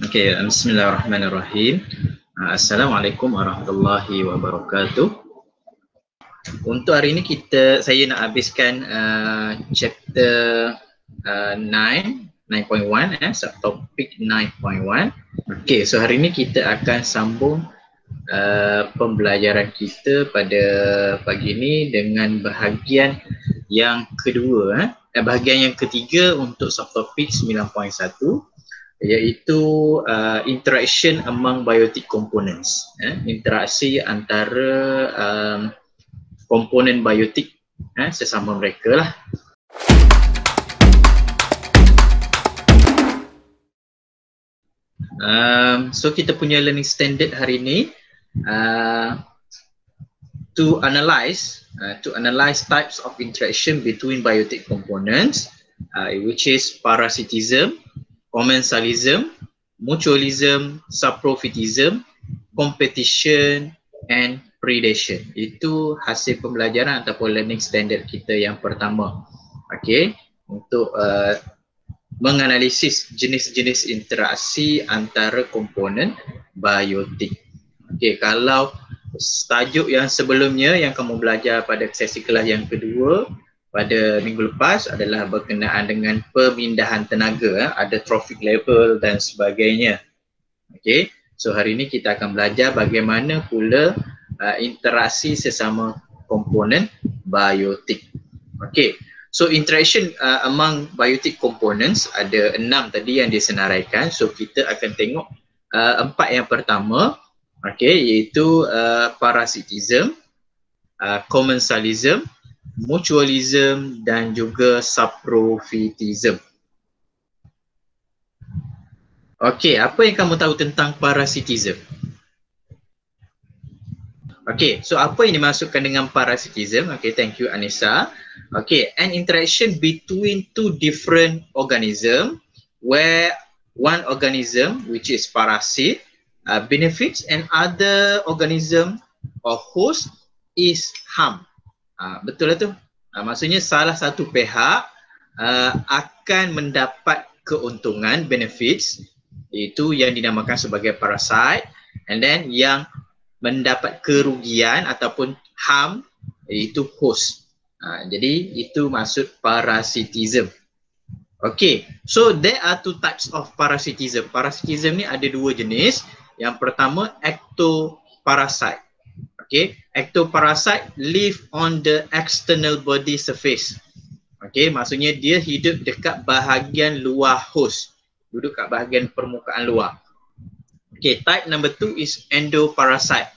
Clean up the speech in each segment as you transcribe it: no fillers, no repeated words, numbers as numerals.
Okay, bismillahirrahmanirrahim. Assalamualaikum warahmatullahi wabarakatuh. Untuk hari ini saya nak habiskan chapter 9.1 subtopik 9.1. Okay, so hari ini kita akan sambung pembelajaran kita pada pagi ini dengan bahagian yang kedua, bahagian yang ketiga untuk subtopik 9.1, iaitu interaction among biotic components, interaksi antara komponen biotik sesama mereka lah. So kita punya learning standard hari ini to analyze types of interaction between biotic components, which is parasitism, commensalism, mutualism, saprophytism, competition and predation. Itu hasil pembelajaran ataupun learning standard kita yang pertama. Okey, untuk menganalisis jenis-jenis interaksi antara komponen biotik. Okey, kalau tajuk yang sebelumnya yang kamu belajar pada sesi kelas yang kedua pada minggu lepas adalah berkenaan dengan pemindahan tenaga, ada trophic level dan sebagainya. Okey, so hari ini kita akan belajar bagaimana pula interaksi sesama komponen biotik. Okey, so interaction among biotic components ada 6 tadi yang disenaraikan. So kita akan tengok 4 yang pertama, okey, iaitu parasitism, commensalism, mutualism dan juga saprophytism. Okey, apa yang kamu tahu tentang parasitism? Okey, so apa yang dimaksudkan dengan parasitism? Okey, thank you Anissa. Okey, an interaction between two different organisms where one organism, which is parasit, benefits and other organism or host is harm. Betul lah tu. Maksudnya salah satu pihak akan mendapat keuntungan, benefits, itu yang dinamakan sebagai parasite, and then yang mendapat kerugian ataupun harm iaitu host. Jadi itu maksud parasitism. Okay, so there are two types of parasitism. Parasitism ni ada dua jenis. Yang pertama, ectoparasite. Okay, ectoparasite live on the external body surface. Okay, maksudnya dia hidup dekat bahagian luar host, duduk kat bahagian permukaan luar. Okay, type number 2 is endoparasite,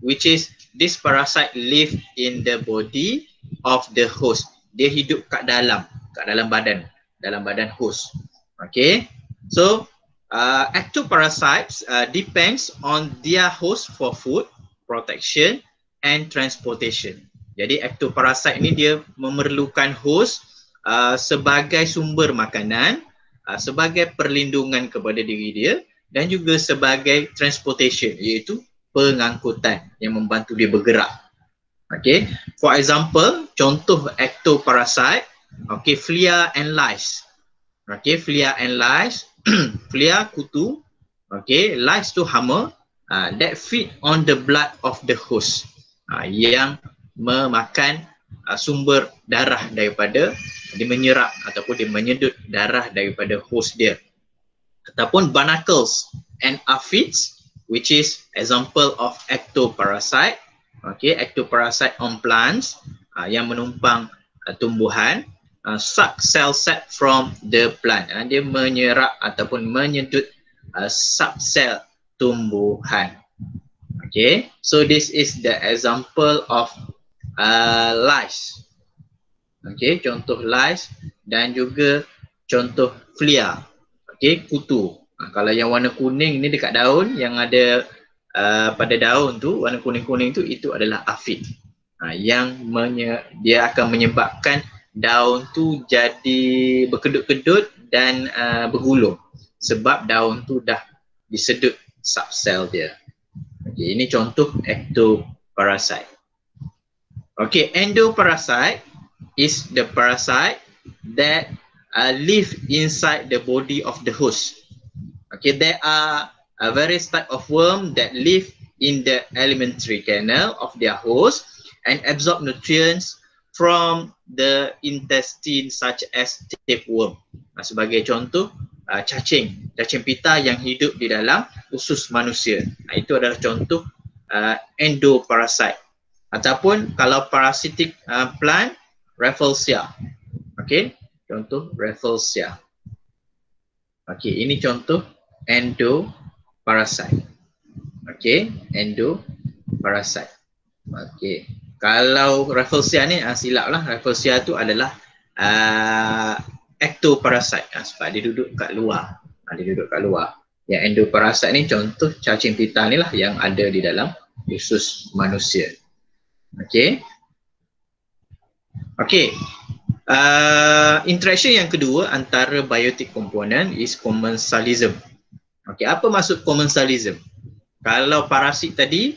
which is this parasite live in the body of the host. Dia hidup kat dalam badan host. Okay, so ectoparasites depends on their host for food, protection and transportation. Jadi ectoparasite ni dia memerlukan host sebagai sumber makanan, sebagai perlindungan kepada diri dia dan juga sebagai transportation, iaitu pengangkutan yang membantu dia bergerak. Okay, for example, contoh ectoparasite, okay, flea and lice. Okay, flea and lice, flea kutu, okay, lice tu hama, that feed on the blood of the host, yang memakan sumber darah daripada, dia menyerap ataupun dia menyedut darah daripada host dia. Ataupun barnacles and aphids, which is example of ectoparasite. Okay, ectoparasite on plants, yang menumpang tumbuhan, suck cell sac from the plant. Dia menyerap ataupun menyedut subsel tumbuhan. Okay, so this is the example of lice. Okay, contoh lice dan juga contoh flea. Okay, kutu. Kalau yang warna kuning ni dekat daun, yang ada pada daun tu, warna kuning-kuning tu, itu adalah aphid. Yang dia akan menyebabkan daun tu jadi berkedut-kedut dan bergulung sebab daun tu dah disedut subsel dia. Okay, ini contoh ectoparasite. Okay, endoparasite is the parasite that live inside the body of the host. Okay, there are various type of worm that live in the alimentary canal of their host and absorb nutrients from the intestine such as tapeworm. Sebagai contoh, cacing pita yang hidup di dalam usus manusia. Itu adalah contoh endoparasite. Ataupun kalau parasitic plant, Rafflesia. Okey, contoh Rafflesia. Okey, ini contoh endoparasite. Okey, endoparasite. Okey, kalau Rafflesia ni silap lah, Rafflesia tu adalah ectoparasite sebab dia duduk kat luar. Dia duduk kat luar. Yang endoparasite ni contoh cacing pita ni lah yang ada di dalam usus manusia. Okey. Okey. Interaction yang kedua antara biotic component is commensalism. Okey, apa maksud commensalism? Kalau parasit tadi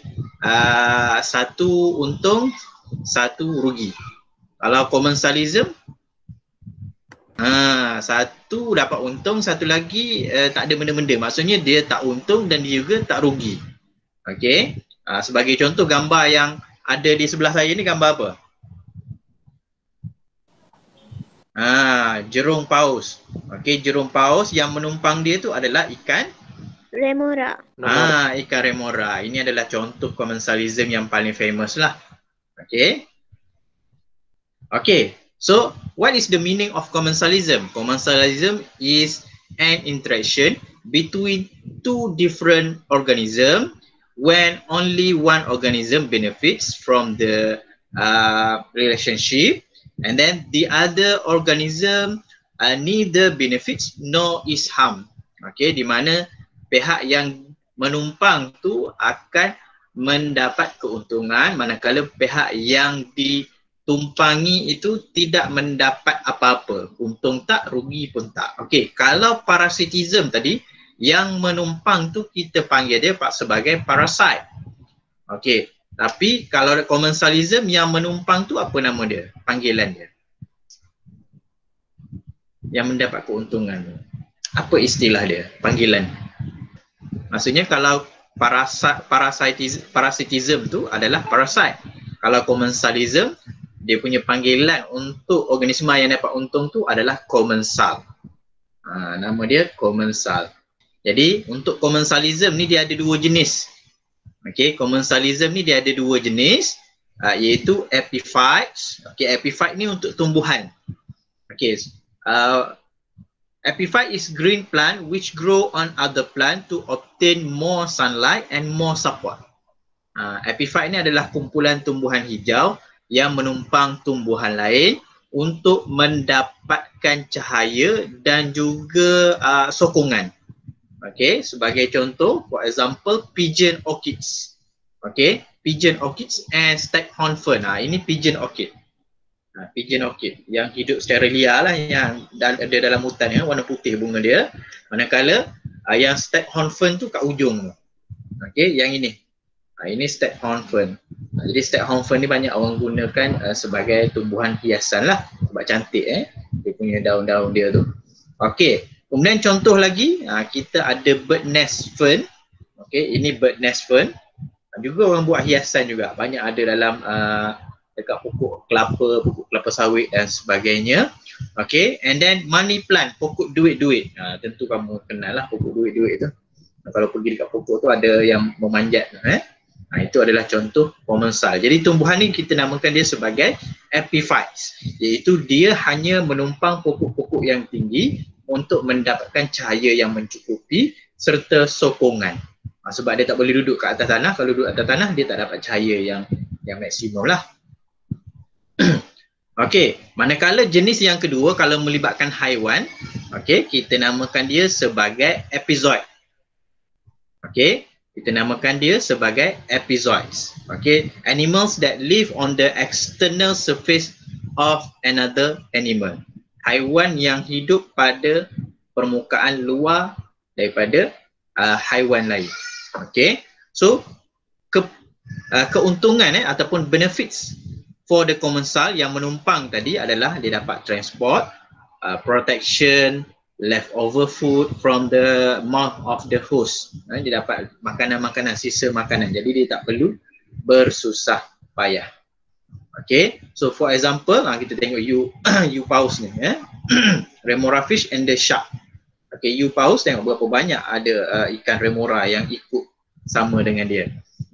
satu untung, satu rugi. Kalau commensalism satu dapat untung, satu lagi tak ada benda-benda. Maksudnya dia tak untung dan dia juga tak rugi. Okey. Sebagai contoh, gambar yang ada di sebelah saya ni gambar apa? Jerung paus. Okey, jerung paus yang menumpang dia tu adalah ikan remora. Ikan remora. Ini adalah contoh commensalism yang paling famous lah. Okey. Okey. So, what is the meaning of commensalism? Commensalism is an interaction between two different organisms when only one organism benefits from the relationship, and then the other organism neither benefits nor is harmed. Okay, di mana pihak yang menumpang tu akan mendapat keuntungan manakala pihak yang ditumpangi itu tidak mendapat apa-apa. Untung tak, rugi pun tak. Okay, kalau parasitism tadi, yang menumpang tu kita panggil dia sebagai parasite. Okey, tapi kalau commensalism yang menumpang tu apa nama dia? Panggilan dia. Yang mendapat keuntungan tu. Apa istilah dia? Panggilan. Maksudnya kalau parasitism tu adalah parasite. Kalau commensalism, dia punya panggilan untuk organisma yang dapat untung tu adalah commensal. Nama dia commensal. Jadi untuk commensalism ni dia ada dua jenis. Okey, commensalism ni dia ada dua jenis, iaitu epiphytes. Okey, epiphyte ni untuk tumbuhan. Okey, epiphyte is green plant which grow on other plant to obtain more sunlight and more support. Epiphyte ni adalah kumpulan tumbuhan hijau yang menumpang tumbuhan lain untuk mendapatkan cahaya dan juga sokongan. Okay, sebagai contoh, for example, pigeon orchids. Okay, pigeon orchids and staghorn fern. Ini pigeon orchid. Pigeon orchid yang hidup secara liar lah, yang ada dalam hutan ya, warna putih bunga dia. Manakala yang staghorn fern tu kat ujung. Okay, yang ini. Ini staghorn fern. Jadi staghorn fern ni banyak orang gunakan sebagai tumbuhan hiasan lah. Sebab cantik dia punya daun-daun dia tu. Okay. Kemudian contoh lagi, kita ada bird nest fern. Okay, ini bird nest fern. Juga orang buat hiasan juga. Banyak ada dalam dekat pokok kelapa sawit dan sebagainya. Okay, and then money plant, pokok duit-duit. Tentu kamu kenal lah pokok duit-duit tu. Kalau pergi dekat pokok tu ada yang memanjat. Itu adalah contoh commensal. Jadi tumbuhan ni kita namakan dia sebagai epiphytes. Iaitu dia hanya menumpang pokok-pokok yang tinggi untuk mendapatkan cahaya yang mencukupi serta sokongan. Sebab dia tak boleh duduk kat atas tanah. Kalau duduk atas tanah dia tak dapat cahaya yang maksimum lah. Okey, manakala jenis yang kedua kalau melibatkan haiwan, okey, kita namakan dia sebagai epizoid. Okey, kita namakan dia sebagai epizoids. Okey, animals that live on the external surface of another animal. Haiwan yang hidup pada permukaan luar daripada haiwan lain. Okay, so keuntungan ataupun benefits for the commensal yang menumpang tadi adalah dia dapat transport, protection, leftover food from the mouth of the host. Dia dapat makanan-makanan, sisa makanan. Jadi dia tak perlu bersusah payah. Okay, so for example, kita tengok you paus ni, remora fish and the shark. Okay, you paus tengok berapa banyak ada ikan remora yang ikut sama dengan dia.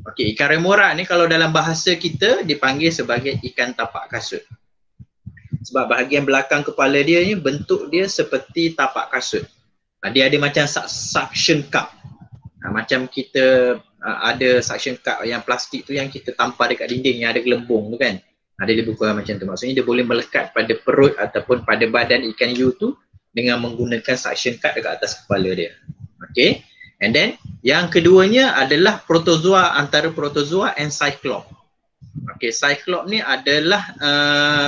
Okay, ikan remora ni kalau dalam bahasa kita dipanggil sebagai ikan tapak kasut. Sebab bahagian belakang kepala dia ni bentuk dia seperti tapak kasut. Dia ada macam suction cup. Macam kita ada suction cup yang plastik tu yang kita tampar dekat dinding yang ada gelembung tu kan. Dia lebih kurang macam tu. Maksudnya dia boleh melekat pada perut ataupun pada badan ikan hiu tu dengan menggunakan suction cup dekat atas kepala dia. Okay. And then yang keduanya adalah protozoa, antara protozoa and cyclop. Okay, cyclop ni adalah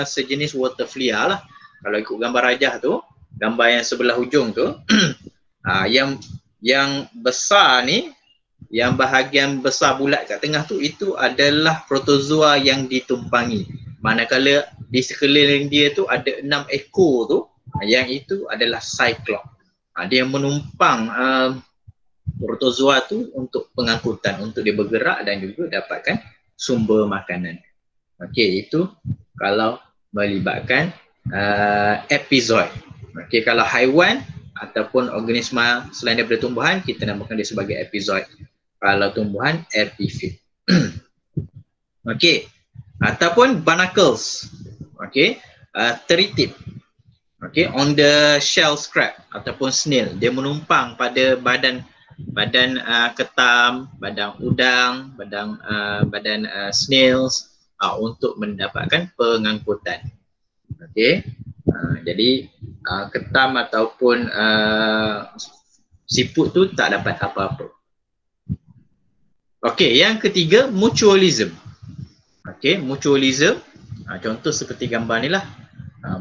sejenis water flea lah. Kalau ikut gambar rajah tu, gambar yang sebelah hujung tu, yang besar ni, yang bahagian besar bulat kat tengah tu, itu adalah protozoa yang ditumpangi. Manakala di sekeliling dia tu ada 6 ekor tu, yang itu adalah cyclop. Dia menumpang protozoa tu untuk pengangkutan, untuk dia bergerak dan juga dapatkan sumber makanan. Okey, itu kalau melibatkan epizoid. Okey, kalau haiwan ataupun organisma selain daripada tumbuhan, kita namakan dia sebagai epizoid. Kalau tumbuhan, epiphyt. Okey, ataupun barnacles. Okey, teritip. Okey, on the shell crab ataupun snail, dia menumpang pada badan ketam, badan udang, badan snails untuk mendapatkan pengangkutan. Okey, jadi ketam ataupun siput tu tak dapat apa-apa. Okey, yang ketiga mutualism. Okey, mutualism, contoh seperti gambar ni lah,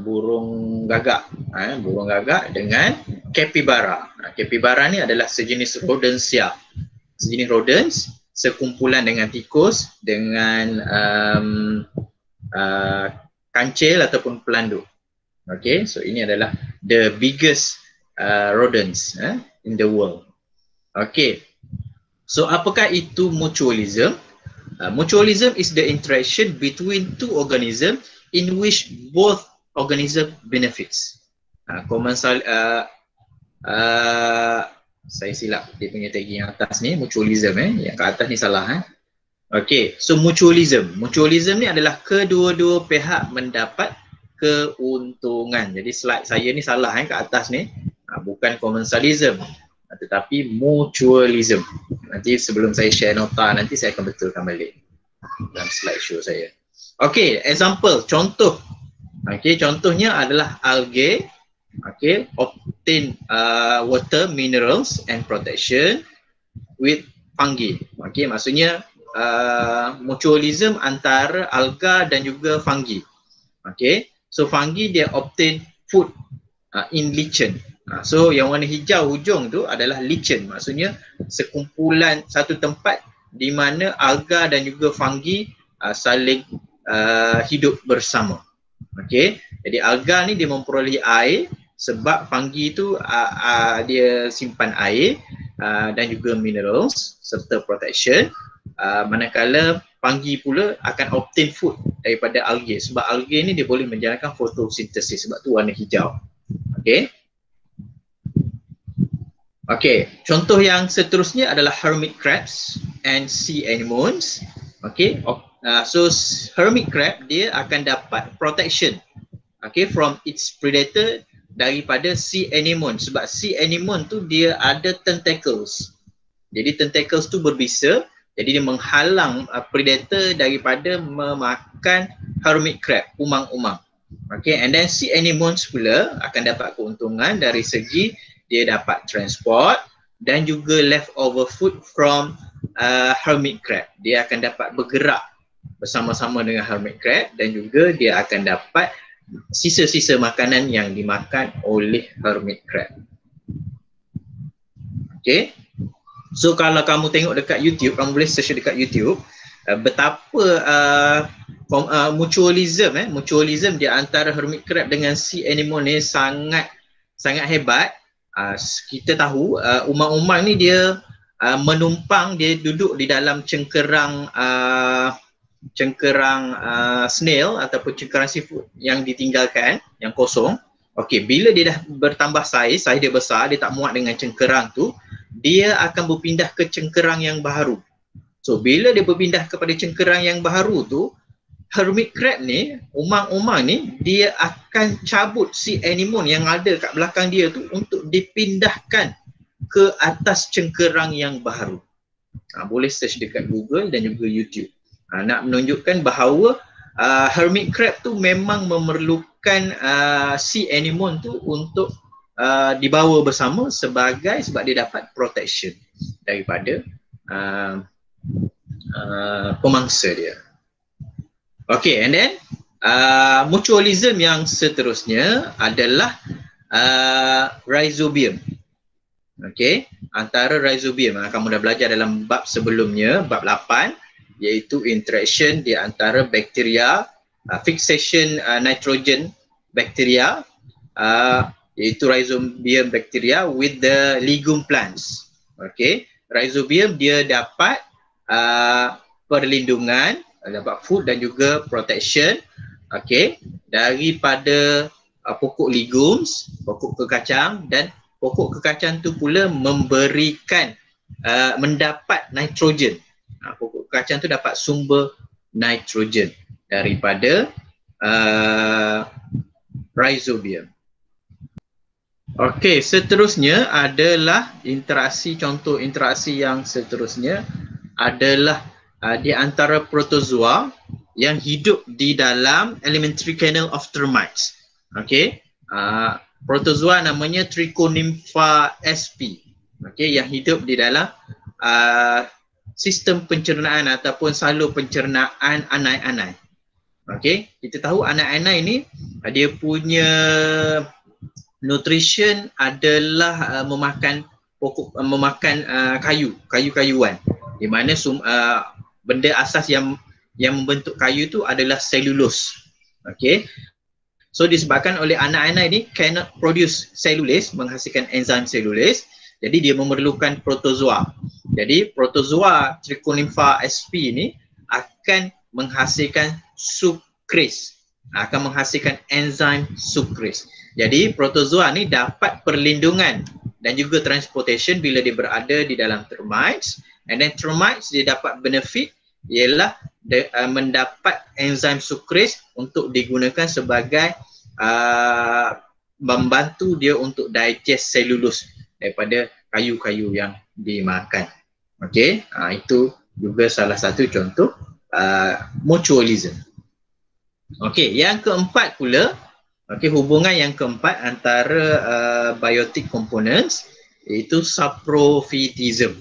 burung gagak, burung gagak dengan capybara. Capybara ni adalah sejenis rodensia, sejenis rodents, sekumpulan dengan tikus, dengan kancil ataupun pelanduk. Okay, so ini adalah the biggest rodents in the world. Okay, so apakah itu mutualism? Mutualism is the interaction between two organisms in which both organism benefits. Saya silap dia punya tagging yang atas ni, mutualism yang kat atas ni salah. Okey, so mutualism ni adalah kedua-dua pihak mendapat keuntungan. Jadi slide saya ni salah kat atas ni, bukan commensalism tetapi mutualism. Nanti sebelum saya share nota nanti saya akan betulkan balik dalam slideshow saya. Okey, example, contoh. Okey, contohnya adalah algae. Okay, obtain water, minerals and protection with fungi. Okay, maksudnya mutualism antara alga dan juga fungi. Okay, so fungi dia obtain food in lichen. So yang warna hijau hujung tu adalah lichen, maksudnya sekumpulan satu tempat di mana alga dan juga fungi saling hidup bersama. Okay, jadi alga ni dia memperoleh air sebab fungi tu dia simpan air dan juga minerals serta protection, manakala fungi pula akan obtain food daripada algae sebab algae ni dia boleh menjalankan fotosintesis, sebab tu warna hijau. Okey. Okey, contoh yang seterusnya adalah hermit crabs and sea anemones. Okey, so hermit crab dia akan dapat protection from its predator daripada sea anemone, sebab sea anemone tu dia ada tentacles. Jadi tentacles tu berbisa, jadi dia menghalang predator daripada memakan hermit crab, umang-umang. Okay, and then sea anemones pula akan dapat keuntungan dari segi dia dapat transport dan juga leftover food from hermit crab. Dia akan dapat bergerak bersama-sama dengan hermit crab dan juga dia akan dapat sisa-sisa makanan yang dimakan oleh hermit crab. Okay, so kalau kamu tengok dekat YouTube, kamu boleh search dekat YouTube betapa mutualism di antara hermit crab dengan sea anemone ni sangat hebat. kita tahu umang-umang ni dia menumpang, dia duduk di dalam cengkerang snail ataupun cengkerang seafood yang ditinggalkan, yang kosong. Okey, bila dia dah bertambah saiz dia besar, dia tak muat dengan cengkerang tu, dia akan berpindah ke cengkerang yang baru. So bila dia berpindah kepada cengkerang yang baru tu, hermit crab ni, umang-umang ni, dia akan cabut si anemone yang ada kat belakang dia tu untuk dipindahkan ke atas cengkerang yang baru. Boleh search dekat Google dan juga YouTube. Nak menunjukkan bahawa hermit crab tu memang memerlukan si anemone tu untuk dibawa bersama sebab dia dapat protection daripada pemangsa dia. Okay, and then mutualism yang seterusnya adalah rhizobium. Okay, antara rhizobium, kamu dah belajar dalam bab sebelumnya, bab 8, iaitu interaction di antara bakteria, fixation nitrogen bacteria, iaitu rhizobium bacteria with the legume plants. Okay, rhizobium dia dapat perlindungan, dapat food dan juga protection, okay, daripada pokok legumes, pokok kekacang, dan pokok kekacang tu pula memberikan mendapat nitrogen. Pokok kekacang tu dapat sumber nitrogen daripada rhizobium. Okey, seterusnya adalah interaksi, contoh interaksi yang seterusnya adalah di antara protozoa yang hidup di dalam alimentary canal of termites. Okey, protozoa namanya Trichonympha sp. Okey, yang hidup di dalam sistem pencernaan ataupun salur pencernaan anai-anai. Okey, kita tahu anai-anai ni dia punya nutrition adalah memakan pokok, memakan kayu-kayuan, di mana benda asas yang membentuk kayu tu adalah selulose. Okey, so disebabkan oleh anak-anak ini cannot produce cellulase, menghasilkan enzim cellulase, jadi dia memerlukan protozoa. Jadi protozoa Trichonympha sp ini akan menghasilkan sucrase, akan menghasilkan enzim sucrase. Jadi protozoa ni dapat perlindungan dan juga transportation bila dia berada di dalam termites, and then termites dia dapat benefit ialah mendapat enzim sucrase untuk digunakan sebagai membantu dia untuk digest cellulose daripada kayu-kayu yang dimakan. Okey, itu juga salah satu contoh mutualism. Okey, yang keempat pula, okey, hubungan yang keempat antara biotic components iaitu saprophytism.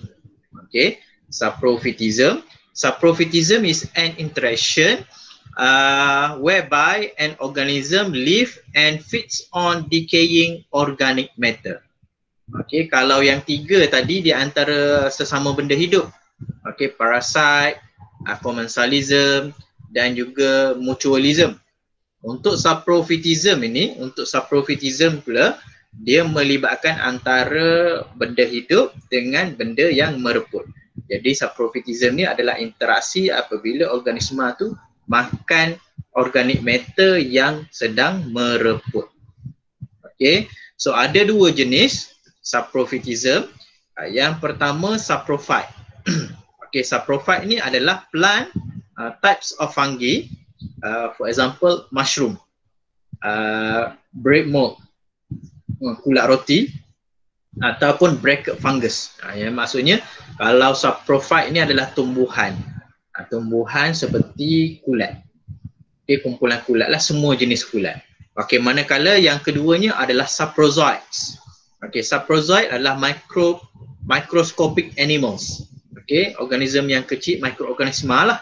Okey, saprophytism. Saprophytism is an interaction whereby an organism live and feeds on decaying organic matter. Okey, kalau yang tiga tadi di antara sesama benda hidup, okey, parasite, commensalism dan juga mutualism. Untuk saprophytism ini, untuk saprophytism pula dia melibatkan antara benda hidup dengan benda yang mereput. Jadi saprophytism ni adalah interaksi apabila organisma tu makan organic matter yang sedang mereput. Okey, so ada dua jenis saprophytism. Yang pertama saprophyte. Okey, saprophyte ni adalah plant types of fungi, for example mushroom, bread mold, kulat roti, ataupun bracket fungus. Yang maksudnya kalau saprophyte ni adalah tumbuhan, tumbuhan seperti kulat. Okey, kumpulan kulat lah, semua jenis kulat. Okey, manakala yang keduanya adalah saprozoids. Okey, saprozoid adalah microscopic animals. Okey, organism yang kecil, mikroorganisma lah.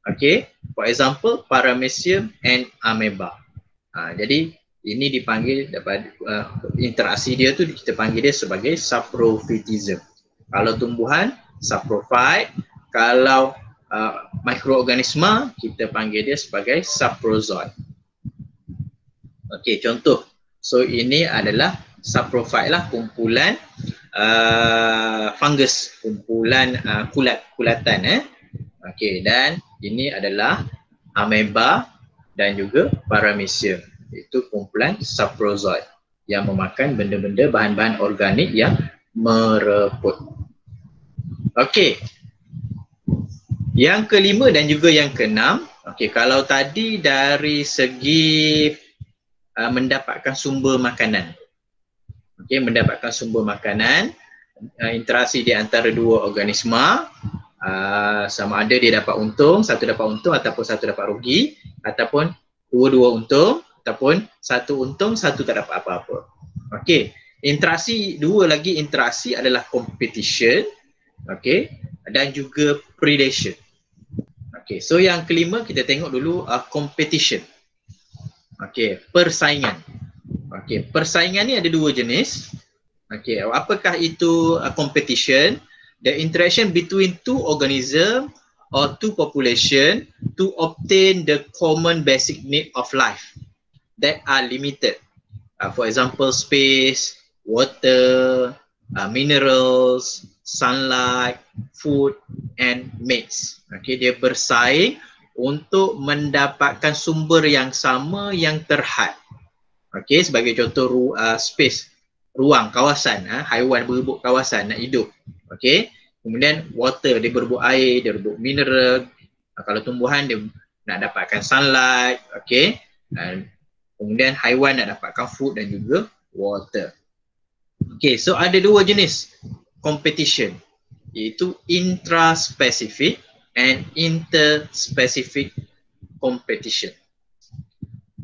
Okey, for example paramecium and amoeba. Jadi ini dipanggil dapat interaksi dia tu kita panggil dia sebagai saprophytism. Kalau tumbuhan saprophyte, kalau mikroorganisma kita panggil dia sebagai saprozoid. Okey, contoh. So ini adalah saprophyte lah, kumpulan fungus, kumpulan kulatan. Okey, dan ini adalah ameba dan juga paramecium, iaitu kumpulan saprozoid yang memakan benda-benda bahan-bahan organik yang mereput. Okey. Yang kelima dan juga yang keenam, okey, kalau tadi dari segi mendapatkan sumber makanan. Okey, mendapatkan sumber makanan, interaksi di antara dua organisma, sama ada dia dapat untung, satu dapat untung ataupun satu dapat rugi, ataupun dua-dua untung, ataupun satu untung, satu tak dapat apa-apa. Okey, dua lagi interaksi adalah competition, okey, dan juga predation. Okey, so yang kelima kita tengok dulu competition. Okey, persaingan. Okey, persaingan ni ada dua jenis. Okey, apakah itu competition? The interaction between two organism or two population to obtain the common basic need of life that are limited. For example, space, water, minerals, sunlight, food and mates. Okay, dia bersaing untuk mendapatkan sumber yang sama yang terhad. Okay, sebagai contoh space, ruang, kawasan, haiwan berebut kawasan nak hidup. Okay, kemudian water, dia berebut air, dia berebut mineral. Kalau tumbuhan dia nak dapatkan sunlight. Okay, kemudian haiwan nak dapatkan food dan juga water. Okay, so ada dua jenis competition, iaitu intraspecific and interspecific competition.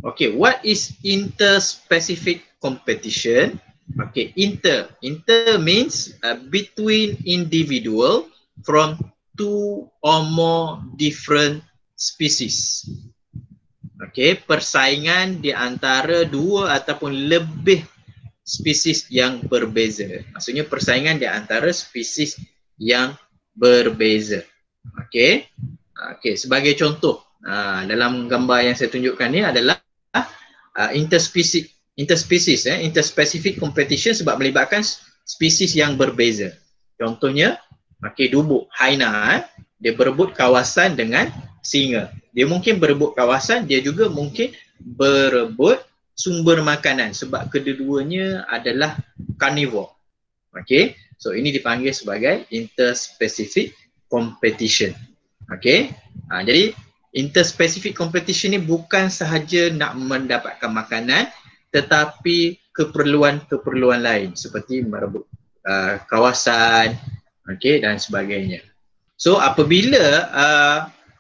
Okay, what is interspecific competition? Okay, inter means between individual from two or more different species. Okay, persaingan di antara dua ataupun lebih spesies yang berbeza. Maksudnya persaingan di antara spesies yang berbeza. Okay, sebagai contoh, dalam gambar yang saya tunjukkan ni adalah interspecific competition sebab melibatkan spesies yang berbeza. Contohnya, dubuk hyena, dia berebut kawasan dengan singa. Dia mungkin berebut kawasan, dia juga mungkin berebut sumber makanan sebab kedua-duanya adalah carnivore. Okay, so ini dipanggil sebagai interspecific competition. Okay, jadi interspecific competition ni bukan sahaja nak mendapatkan makanan, tetapi keperluan-keperluan lain seperti merebut kawasan, okay, dan sebagainya. So apabila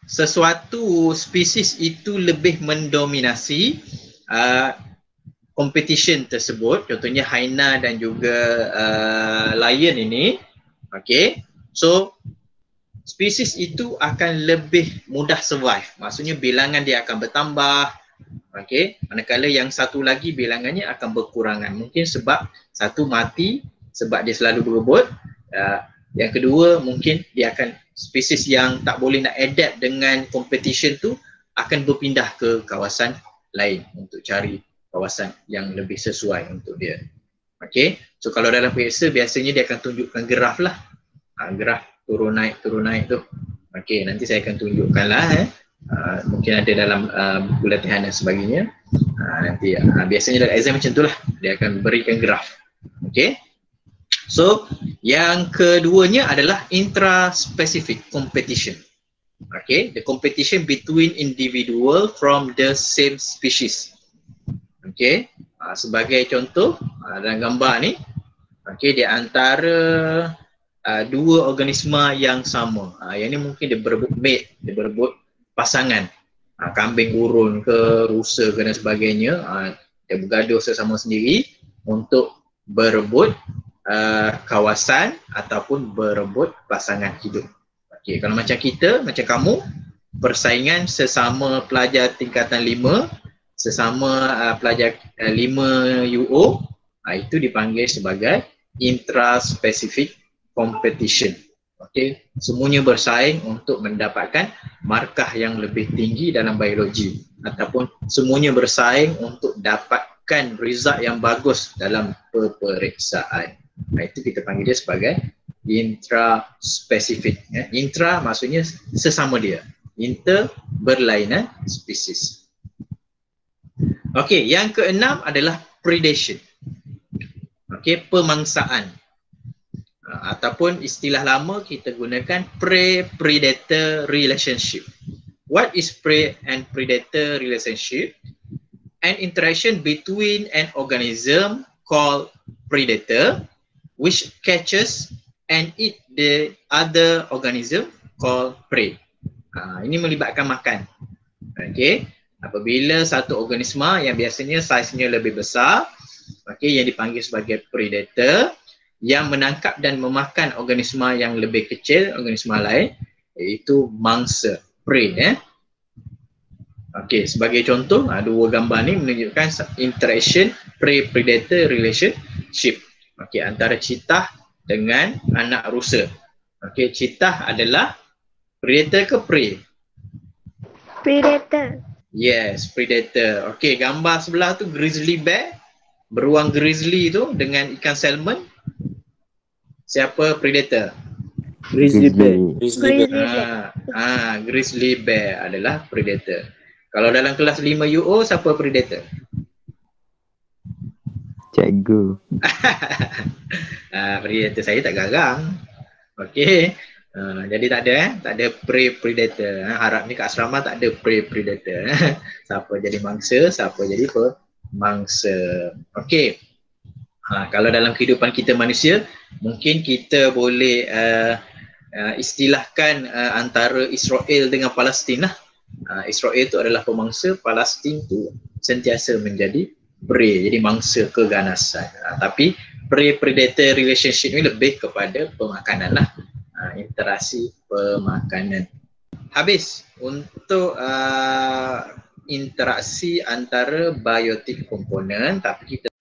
sesuatu spesies itu lebih mendominasi competition tersebut, contohnya hyena dan juga lion ini, okay, so spesies itu akan lebih mudah survive. Maksudnya bilangan dia akan bertambah, okay, manakala yang satu lagi bilangannya akan berkurangan. Mungkin sebab satu mati sebab dia selalu berebut, yang kedua mungkin dia akan, spesies yang tak boleh nak adapt dengan competition tu akan berpindah ke kawasan lain untuk cari kawasan yang lebih sesuai untuk dia. Okay, so kalau dalam periksa biasanya dia akan tunjukkan graf lah, graf turun naik tu. Okay, nanti saya akan tunjukkan lah, mungkin ada dalam buku latihan dan sebagainya. Nanti biasanya dalam exam macam tu lah, dia akan berikan graf. Okay, so yang keduanya adalah intraspecific competition. Okay, the competition between individual from the same species. Okay, sebagai contoh dalam gambar ni, okay, di antara dua organisma yang sama. Yang ni mungkin dia berebut mate, dia berebut pasangan. Kambing urun ke, rusa ke dan sebagainya. Dia bergaduh sesama sendiri untuk berebut kawasan ataupun berebut pasangan hidup. Okey, kalau macam kita, macam kamu, persaingan sesama pelajar tingkatan 5, sesama pelajar 5 UO, itu dipanggil sebagai intraspecific competition. Okey, semuanya bersaing untuk mendapatkan markah yang lebih tinggi dalam biologi, ataupun semuanya bersaing untuk dapat menunjukkan result yang bagus dalam peperiksaan. Itu kita panggil dia sebagai intraspesifik. Intra maksudnya sesama dia, inter berlainan spesies. Okey, yang keenam adalah predation. Okey, pemangsaan. Ataupun istilah lama kita gunakan prey-predator relationship. What is prey and predator relationship? An interaction between an organism called predator which catches and eat the other organism called prey. Ini melibatkan makan. Okey, apabila satu organisma yang biasanya saiznya lebih besar, okey, yang dipanggil sebagai predator, yang menangkap dan memakan organisma yang lebih kecil, organisma lain, iaitu mangsa, prey. Okey, sebagai contoh, dua gambar ni menunjukkan interaction prey-predator relationship. Okey, antara cheetah dengan anak rusa. Okey, cheetah adalah predator ke prey? Predator. Yes, predator. Okey, gambar sebelah tu grizzly bear, beruang grizzly tu dengan ikan salmon. Siapa predator? Grizzly bear. Grizzly bear adalah predator. Kalau dalam kelas 5 UO, siapa predator? Cikgu. Predator saya tak garang. Okey. Jadi tak ada prey-predator. Harap ni kat asrama tak ada prey-predator. Siapa jadi mangsa, siapa jadi pemangsa. Okey. Kalau dalam kehidupan kita manusia, mungkin kita boleh istilahkan antara Israel dengan Palestin lah. Israel tu adalah pemangsa, Palestin tu sentiasa menjadi prey, jadi mangsa keganasan. Tapi prey-predator relationship ni lebih kepada pemakanan lah, interaksi pemakanan. Habis untuk interaksi antara biotik komponen, tapi kita